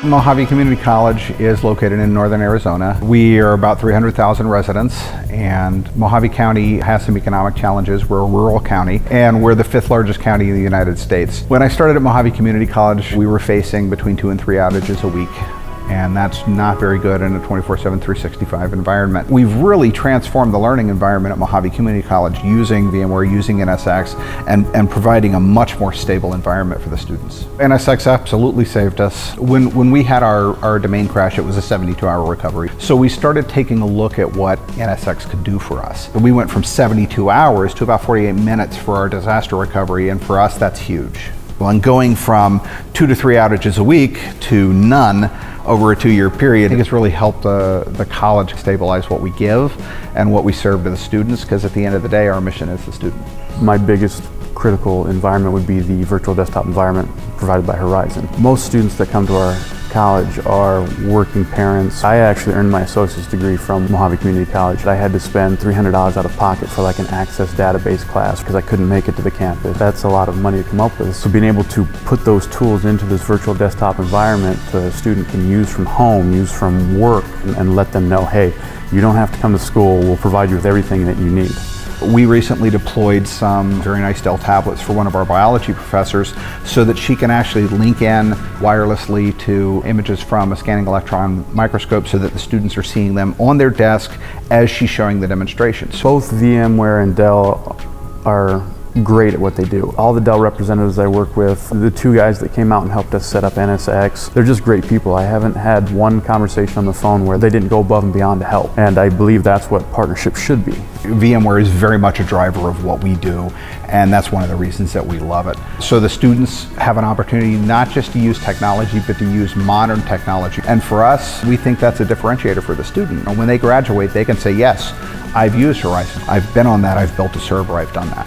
Mojave Community College is located in northern Arizona. We are about 300,000 residents, and Mojave County has some economic challenges. We're a rural county, and we're the 5th largest county in the United States. When I started at Mojave Community College, we were facing between 2 and 3 outages a week. And that's not very good in a 24/7, 365 environment. We've really transformed the learning environment at Mojave Community College using VMware, using NSX, and providing a much more stable environment for the students. NSX absolutely saved us. When we had our domain crash, it was a 72-hour recovery. So we started taking a look at what NSX could do for us. We went from 72 hours to about 48 minutes for our disaster recovery, and for us, that's huge. Well, and going from 2 to 3 outages a week to none over a 2-year period, I think it's really helped the college stabilize what we give and what we serve to the students, because at the end of the day, our mission is the student. My biggest critical environment would be the virtual desktop environment provided by Horizon. Most students that come to our college are working parents. I actually earned my associate's degree from Mojave Community College. I had to spend $300 out of pocket for like an access database class because I couldn't make it to the campus. That's a lot of money to come up with. So being able to put those tools into this virtual desktop environment the student can use from home, use from work, and let them know, hey, you don't have to come to school. We'll provide you with everything that you need. We recently deployed some very nice Dell tablets for one of our biology professors so that she can actually link in wirelessly to images from a scanning electron microscope so that the students are seeing them on their desk as she's showing the demonstrations. Both VMware and Dell are great at what they do. All the Dell representatives I work with, the 2 guys that came out and helped us set up NSX, they're just great people. I haven't had one conversation on the phone where they didn't go above and beyond to help. And I believe that's what partnership should be. VMware is very much a driver of what we do, and that's one of the reasons that we love it. So the students have an opportunity not just to use technology, but to use modern technology. And for us, we think that's a differentiator for the student. And when they graduate, they can say, yes, I've used Horizon. I've been on that, I've built a server, I've done that.